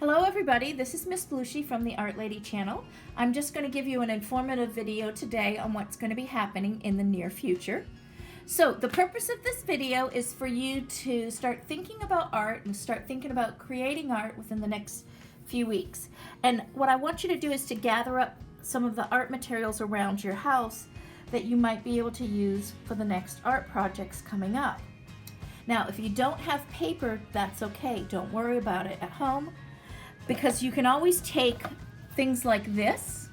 Hello everybody, this is Miss Blushi from the Art Lady channel. I'm just going to give you an informative video today on what's going to be happening in the near future. So the purpose of this video is for you to start thinking about art and start thinking about creating art within the next few weeks. And what I want you to do is to gather up some of the art materials around your house that you might be able to use for the next art projects coming up. Now, if you don't have paper, that's okay. Don't worry about it at home, because you can always take things like this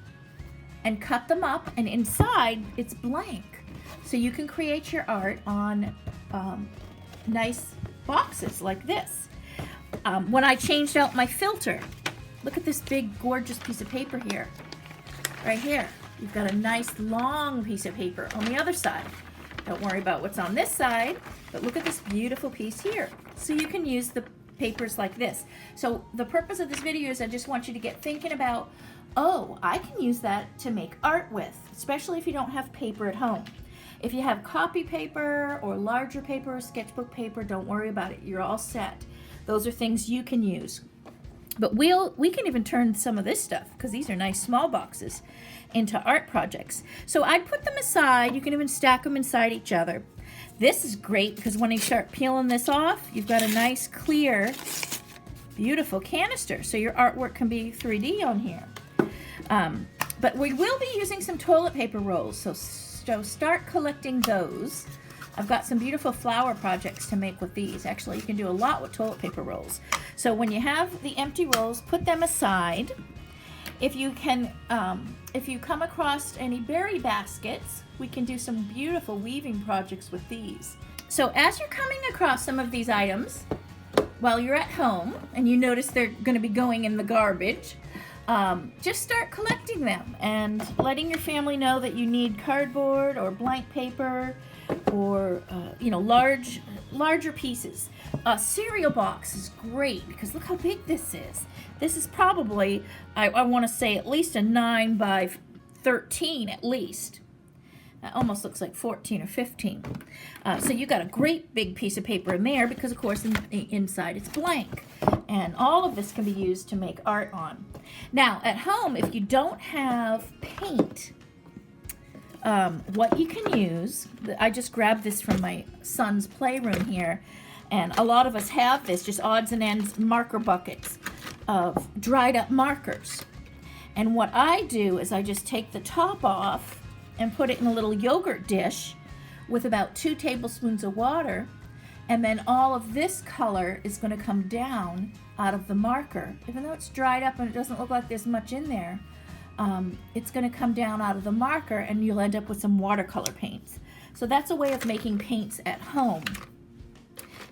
and cut them up, and inside it's blank. So you can create your art on nice boxes like this. When I changed out my filter, look at this big gorgeous piece of paper here. Right here. You've got a nice long piece of paper on the other side. Don't worry about what's on this side, but look at this beautiful piece here. So you can use the papers like this. So the purpose of this video is I just want you to get thinking about, oh, I can use that to make art with, especially if you don't have paper at home. If you have copy paper or larger paper, sketchbook paper, don't worry about it. You're all set. Those are things you can use. But we can even turn some of this stuff, because these are nice small boxes, into art projects. So I put them aside. You can even stack them inside each other. This is great because when you start peeling this off, you've got a nice clear, beautiful canister. So your artwork can be 3D on here. But we will be using some toilet paper rolls. So start collecting those. I've got some beautiful flower projects to make with these. Actually, you can do a lot with toilet paper rolls. So when you have the empty rolls, put them aside. If you can, if you come across any berry baskets, we can do some beautiful weaving projects with these. So as you're coming across some of these items while you're at home and you notice they're going to be going in the garbage, just start collecting them and letting your family know that you need cardboard or blank paper or larger pieces. A cereal box is great because look how big this is. This is probably, I want to say, at least a 9 by 13 at least. That almost looks like 14 or 15. So you got a great big piece of paper in there because, of course, inside it's blank. And all of this can be used to make art on. Now, at home, if you don't have paint, what you can use, I just grabbed this from my son's playroom here, and a lot of us have this, just odds and ends marker buckets of dried up markers. And what I do is I just take the top off and put it in a little yogurt dish with about 2 tablespoons of water, and then all of this color is going to come down out of the marker. Even though it's dried up and it doesn't look like there's much in there, it's going to come down out of the marker and you'll end up with some watercolor paints. So that's a way of making paints at home.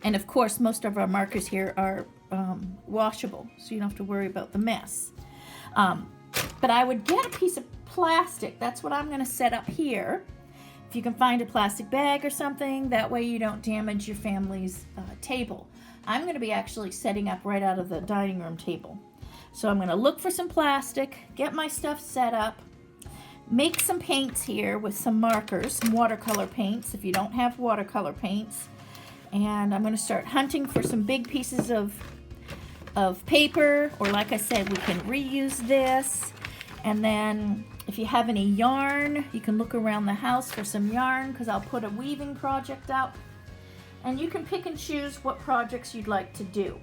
And of course, most of our markers here are washable, so you don't have to worry about the mess. But I would get a piece of plastic. That's what I'm going to set up here. If you can find a plastic bag or something, that way you don't damage your family's table. I'm going to be actually setting up right out of the dining room table. So I'm going to look for some plastic, get my stuff set up, make some paints here with some markers, some watercolor paints if you don't have watercolor paints. And I'm going to start hunting for some big pieces of paper, or like I said, we can reuse this. And then if you have any yarn, you can look around the house for some yarn, because I'll put a weaving project up. And you can pick and choose what projects you'd like to do.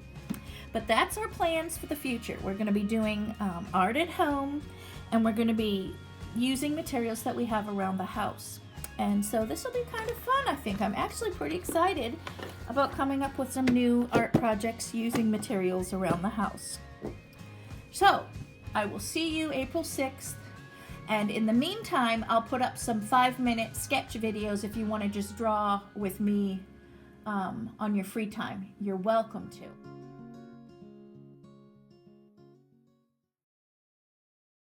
But that's our plans for the future. We're going to be doing art at home, and we're going to be using materials that we have around the house. And so this will be kind of fun, I think. I'm actually pretty excited about coming up with some new art projects using materials around the house. So I will see you April 6th. And in the meantime, I'll put up some 5-minute sketch videos if you want to just draw with me on your free time. You're welcome to.